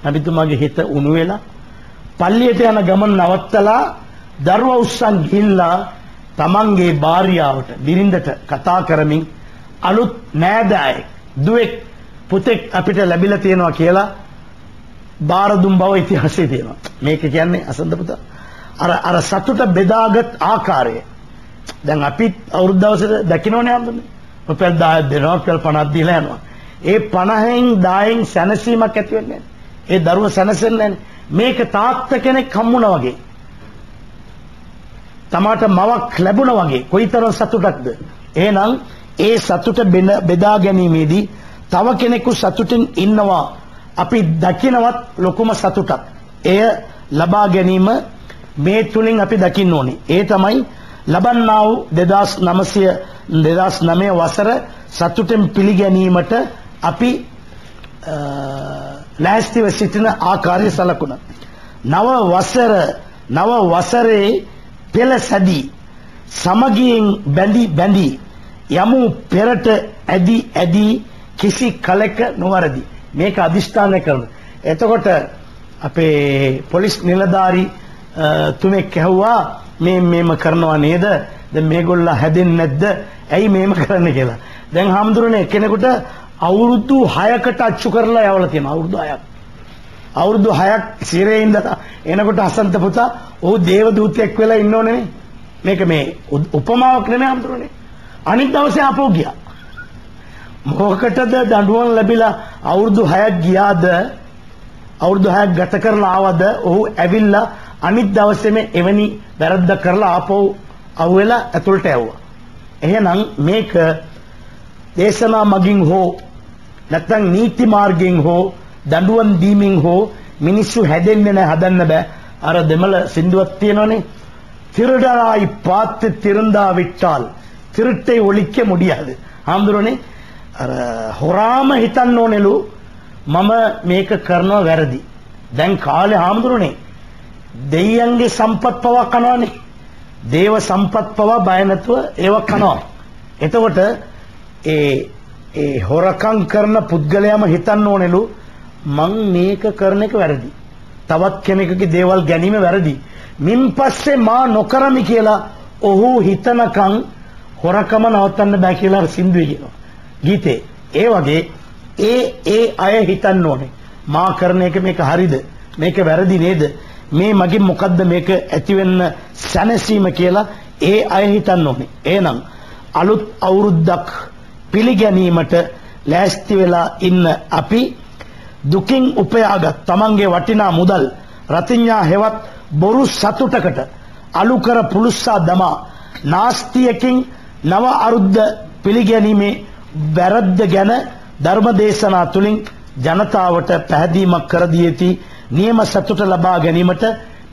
නබිතුමාගේ හිත උණු වෙලා පල්ලියට යන ගමන නවත්තලා දරුවා උස්සන් ගිහිල්ලා තමන්ගේ භාර්යාවට බිරිඳට කතා කරමින් අලුත් නෑදෑයෙක් දුවෙක් පුතෙක් අපිට ලැබිලා තියෙනවා කියලා බාර දුම් බව ඉතිහාසයේ තියෙනවා. මේක කියන්නේ අසන්ත පුතා අර සතුට බෙදාගත් ආකාරය. දැන් අපි අවුරුදු දවසට දකින්නෝනේ හම්බුනේ. රුපියල් 10ක් දෙනවා, රුපියල් 50ක් දීලා යනවා. ඒ 50න් 10න් සැනසීමක් ඇති වෙන්නේ නැහැ. ඒ දරුව සැනසෙන්නේ නැහැ. මේක තාත්තා කෙනෙක් හම්බුණා වගේ. තමාට මවක් ලැබුණා වගේ. කොයිතරම් සතුටක්ද? එහෙනම් ඒ සතුට බෙදා ගැනීමේදී තව කෙනෙකු සතුටින් ඉන්නවා අපි දකින්නවත් ලොකුම සතුටක්. එය ලබා ගැනීම මේ තුලින් අපි දකින්න ඕනේ. ඒ තමයි ලබන්නා වූ 2009 වසර සතුටෙන් පිළිගැනීමට අපි ලෑස්තිව සිටින ආකාරය සලකුණ. නව වසරේ පෙළසැදී සමගියෙන් බැඳි යමු පෙරට ඇදී කිසි කලක නොවරදි. මේක අදිෂ්ඨානය කරන. එතකොට අපේ පොලිස් නිලධාරි තුමෙක් ඇහුවා මේම කරනවා නේද? දැන් මේගොල්ලෝ හැදෙන්නේ නැද්ද? ඇයි මේම කරන්න කියලා. දැන් හාමුදුරනේ කෙනෙකුට අවුරුදු 6කට අච්චු කරලා යවලා තියෙනවා. අවුරුදු 6ක් සිරේ ඉඳලා එනකොට අසන්ත පුතා ඔහු දේවදූතයෙක් වෙලා ඉන්න ඕනේ නේ. මේක මේ උපමාවක් නෙමෙයි හාමුදුරනේ. අනිත් දවසේ ආපහු ගියා. මොකකටද දඬුවම් ලැබිලා අවුරුදු 6ක් ගියාද? අවුරුදු 6ක් ගත කරලා ආවද? ඔහු ඇවිල්ලා අනිත් දවසේම එවැනි වැරද්ද කරලා ආපහු අවුවෙලා ඇතුළට යවුවා. එහෙනම් මේක දේශනා මගින් හෝ නැත්නම් නීති මාර්ගයෙන් හෝ දඬුවම් දීමින් හෝ මිනිස්සු හැදෙන්නේ නැහැ, හදන්න බෑ. අර දෙමළ සින්දුවක් තියෙනවනේ, திருடராய் பார்த்து திருந்தா விட்டால் திருட்டை ஒழிக்க முடியாது. හාමුදුරනේ අර හොරාම හිතන්න ඕනෙලු මම මේක කරනවා වැරදි. දැන් කාලේ හාමුදුරනේ දෙයියන්ගේ සම්පත් පවා කනවනේ. දේව සම්පත් පවා බය නැතුව ඒව කනවා. එතකොට ඒ හොරකම් කරන පුද්ගලයාම හිතන්න ඕනෙලු මං මේක කරන එක වැරදි. තවත් කෙනෙකුගේ දේවල් ගැනීම වැරදි. මින් පස්සේ මා නොකරමි කියලා ඔහු හිතනකම් හොරකම නවත්තන්න බෑ කියලා සින්දුවේ කියනවා. ගීතේ. ඒ වගේ ඒ අය හිතන්න ඕනේ මා කරන එක මේක හරිද? මේක වැරදි නේද? මේ මගින් මොකද්ද මේක ඇති වෙන්න සැනසීම කියලා ඒ අය හිතන්න ඕනේ. එහෙනම් අලුත් අවුරුද්දක් පිළිගැනීමට ලෑස්ති වෙලා ඉන්න අපි දුකින් උපයාගත් තමන්ගේ වටිනා මුදල් රතිඤ්ඤා හෙවත් බොරු සතුටකට අලු කර පුලුස්සා දමා නාස්තියකින් නව අරුද්ද පිළිගැනීමේ වැරද්ද ගැන ධර්ම දේශනා තුලින් ජනතාවට පැහැදීමක් කර දී ඇති නියම සතුට ලබා ගැනීමට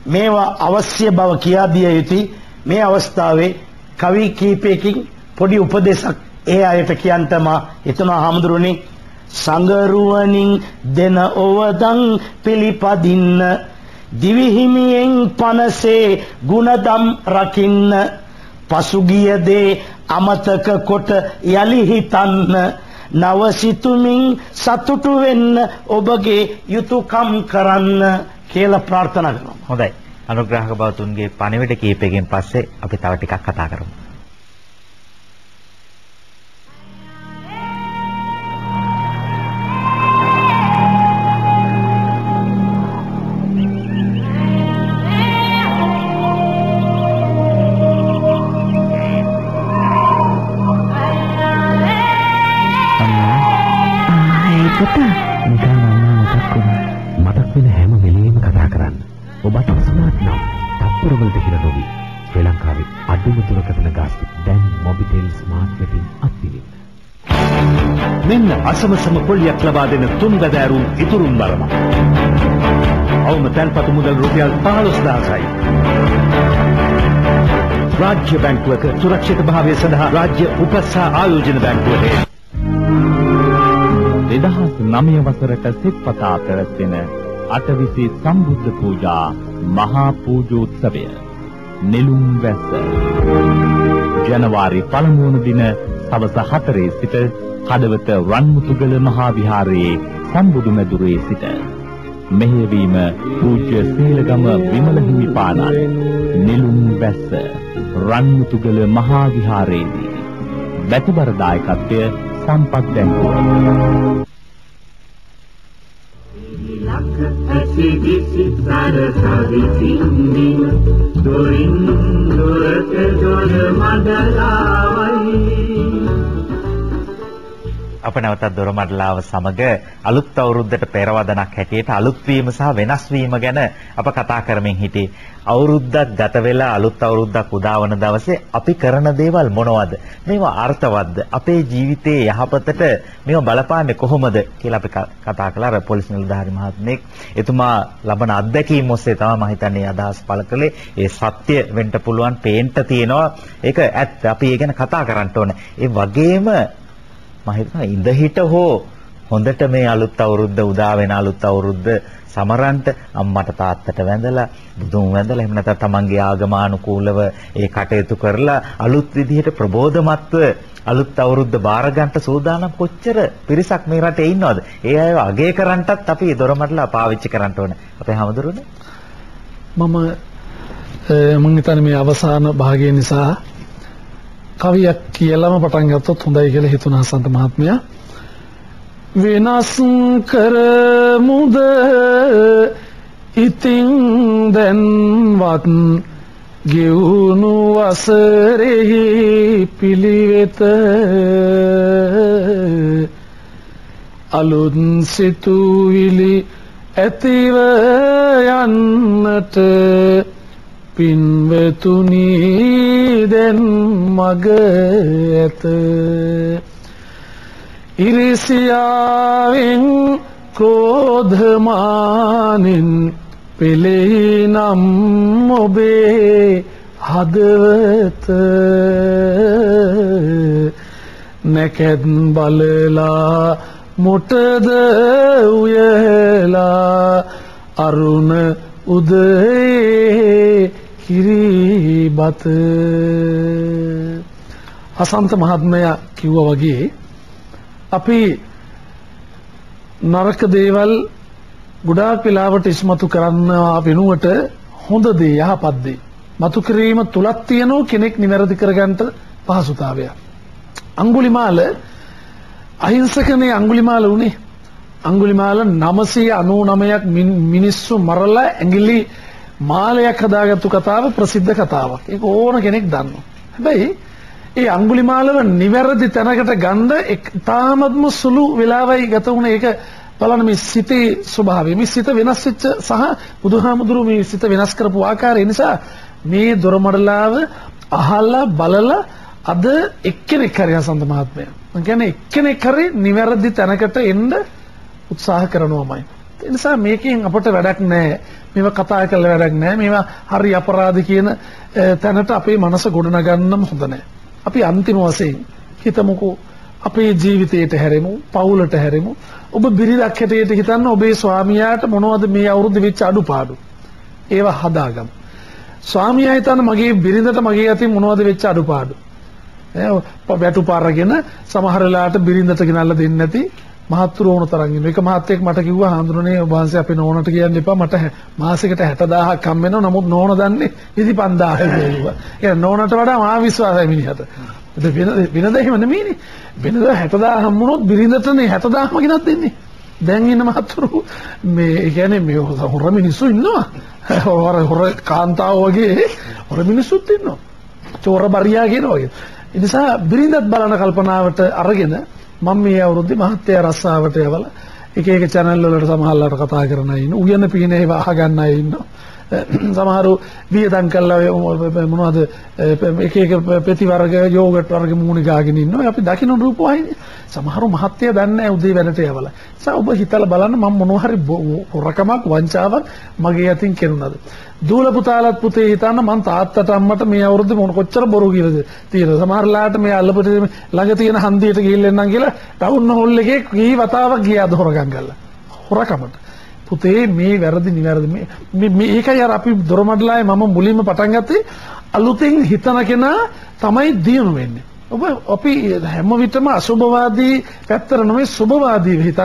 මේවා අවශ්‍ය බව කියා දිය යුතුයි. මේ අවස්ථාවේ කවි කීපයකින් පොඩි උපදේශක් ඒ අයට කියන්ට මා හිතනවා හාමුදුරනේ. සංගරුවනින් දෙන ඔවදන් පිළිපදින්න දිවිහිමියෙන් පනසේ ගුණදම් රකින්න පසුගිය දේ අමතක කොට යලි හිතන්න නවසිතුමින් සතුටු වෙන්න ඔබගේ යුතුයකම් කරන්න කියලා ප්‍රාර්ථනා කරනවා. හොඳයි. අනුග්‍රහක බවතුන්ගේ පණිවිඩ කීපයකින් පස්සේ අපි තව ටිකක් කතා කරමු. අසමසම පොලියක් ලබා දෙන තුන් බැදෑරුම් ඉතුරුම් බලම. අවම තැන්පතු මුදල් රුපියල් 15000යි. රාජ්‍ය බැංකුවක සුරක්ෂිත භාවය සඳහා රාජ්‍ය උපසා ආයෝජන බැංකුවේ 2009 වසරට සිත්පතා පැවැත්වෙන අටවිසි සම්බුද්ධ පූජා මහා පූජෝත්සවය නෙළුම් වැස්ස ජනවාරි 1 වන දින සවස 4 සිට හදවත රන්මුතුගල මහා විහාරයේ සම්බුදු මැදුරේ සිට මෙහෙයවීම පූජ්‍ය සීලගම විමල හිමිපාණන් නිලුම් වැස්ස රන්මුතුගල මහා විහාරයේදී බැතිබර දායකත්වය සම්පත් බැංකුව අප නැවතත් දොරමඩලාව සමග අලුත් අවුරුද්දට පෙරවදනක් හැටියට අලුත් වීම සහ වෙනස් වීම ගැන අප කතා කරමින් සිටි. අවුරුද්දක් ගත වෙලා අලුත් අවුරුද්දක් උදා වන දවසේ අපි කරන දේවල් මොනවද? මේවා අර්ථවත්ද? අපේ ජීවිතයේ යහපතට මේවා බලපාන්නේ කොහොමද කියලා අපි කතා කළා. අර පොලිස් නිලධාරි මහත්මයෙක් එතුමා ලබන අත්දැකීම් ඔස්සේ තමයි මම හිතන්නේ අදහස් පළ කළේ. ඒ සත්‍ය වෙන්න පුළුවන්, පේන්න තියෙනවා. ඒක ඇත්ත. අපි ඒ ගැන කතා කරන්න ඕනේ. ඒ වගේම මම හිතනවා ඉඳහිට හෝ හොඳට මේ අලුත් අවුරුද්ද උදා වෙන අලුත් අවුරුද්ද සමරන්ට අම්මට තාත්තට වැඳලා බුදුන් වැඳලා එහෙම නැත්නම් තමන්ගේ ආගමානුකූලව ඒ කටයුතු කරලා අලුත් විදිහට ප්‍රබෝධමත්ව අලුත් අවුරුද්ද බාර ගන්නට සූදානම් කොච්චර පිරිසක් මේ රටේ ඉන්නවද? ඒ අයව අගය කරන්නටත් අපි දොරමඩලා පාවිච්චි කරන්න ඕනේ. අපේ හැමදෙරුනේ මම හිතන්නේ මේ අවසාන භාගය නිසා කවියක් කියලාම පටන් ගත්තොත් හොඳයි කියලා හිතුණා හසන්ත මහත්මයා. වෙනස් කරමුද ඉතින් දැන්වත් ගෙවුණු වසරෙහි පිළිවෙත අලුත් සිතුවිලි ඇතිව යන්නට පින්වතුනි දැන් මග ඇත ඉරිසියාවෙන් ක්‍රෝධමානින් පෙළෙහි නම් ඔබේ හදවත නැකත් බලලා මොටද උයලා අරුණ උදේ කිරිබත හසන්ත මහත්මයා කිව්වා වගේ අපි නරක දේවල් ගොඩාක් වෙලාවට ඉස්මතු කරන්න වෙනුවට හොඳ දේ යහපත් දේ මතු කිරීම තුලක් තියෙන කෙනෙක් නිවැරදි කරගන්න පහසුතාවය. අඟුලිමාල අහිංසකනේ අඟුලිමාල උනේ. අඟුලිමාල 999ක් මිනිස්සු මරලා ඇඟිලි මාලයක් හදාගත්තු කතාව ප්‍රසිද්ධ කතාවක්. ඒක ඕන කෙනෙක් දන්නවා. හැබැයි ඒ අඟුලිමාලව නිවැරදි තැනකට ගන්න තාමත්ම සුළු වෙලාවයි ගත වුණේ. ඒක බලන්න මේ සිතේ ස්වභාවය. මේ සිත වෙනස් වෙච්ච සහ බුදුහාමුදුරුවෝ මේ සිත වෙනස් කරපු ආකාරය නිසා මේ දොරමඩලාව අහලා බලලා අද එක්කෙනෙක් හරි හසන්ත මහත්මයා. මම කියන්නේ එක්කෙනෙක් හරි නිවැරදි තැනකට එන්න උත්සාහ කරනවාමයි. ඒ නිසා මේකෙන් අපට වැඩක් නැහැ. මේවා කතා කරලා වැඩක් නැහැ. මේවා හරි අපරාධ කියන තැනට අපේ මනස ගොඩනගන්නම හොඳ නැහැ. අපි අන්තිම වශයෙන් හිතමුකෝ අපේ ජීවිතයට හැරෙමු, පවුලට හැරෙමු. ඔබ බිරිඳක් හැටියට හිතන්න ඔබේ ස්වාමියාට මොනවද මේ අවුරුද්ද වෙච්ච අඩුපාඩු? ඒවා හදාගමු. ස්වාමියා හිතන්න මගේ බිරිඳට මගේ අතින් මොනවද වෙච්ච අඩුපාඩු? වැටුපාරගෙන සමහර වෙලාවට බිරිඳට ගෙනල්ලා දෙන්නේ නැති මහත්තුරු ඕන තරම් ඉන්නවා. එක මහත්තයෙක් මට කිව්වා හාමුදුරනේ ඔබ වහන්සේ අපේ නෝනට කියන්න එපා මට මාසෙකට 60000ක් හම් වෙනවා. නමුත් නෝන දන්නේ 25000 කියලා. ඒ නෝනට වඩා මහා විශ්වාසයි මිනිහට. වෙනද එහෙම නෙමෙයිනේ. වෙනද 60000 හම් වුණොත් බිරිඳටනේ 60000ම ගෙනත් දෙන්නේ. දැන් ඉන්න මහත්තුරු මේ කියන්නේ මේ හොර මිනිස්සු ඉන්නවා. හොර කාන්තාව වගේ හොර මිනිස්සුත් ඉන්නවා. චෝර බරියා කියනවා වගේ. ඒ නිසා බිරිඳත් බලන කල්පනාවට අරගෙන මම මේ අවුරුද්දේ මහත්ය රස්සාවට යවලා එක එක channel වලට සමහරවල්ලාට කතා කරන අය ඉන්නවා. උයන පිහින ඒවා අහගන්න අය ඉන්නවා. සමහරව වියදම් කළා මොනවද එක එක පෙති වර්ග යෝගට් වර්ග මූණි ගාගෙන ඉන්නවා. අපි දකින්න රූපවාහිනිය. සමහරව මහත්ය දන්නේ නැහැ උදේ වැඩට යවලා. ඒ ඔබ හිතලා බලන්න මම මොනවා හරි හොරකමක් වංචාවක් මගේ අතින් කෙරුණාද? දූල පුතාලත් පුතේ හිතන්න මං තාත්තට අම්මට මේ අවුරුද්දේ මොන කොච්චර බොරු කියලාද තියෙනවා. සමහරලාට මේ අල්ලපිට ළඟ තියෙන හන්දියට ගිහිල්ලා එන්නම් කියලා ටවුන් හෝල් එකේ කී වතාවක් ගියාද හොරගම් කරලා. හොරකමට. පුතේ මේ වැරදි නිවැරදි මේ ඒකයි අර අපි දොරමඩලාවේ මම මුලින්ම පටන් ගත්තේ අලුතෙන් හිතන කෙනා තමයි දියුණු වෙන්නේ. ඔබ අපි හැම විටම අසුභවාදී පැත්තට නෙමෙයි සුභවාදීව හිතන්න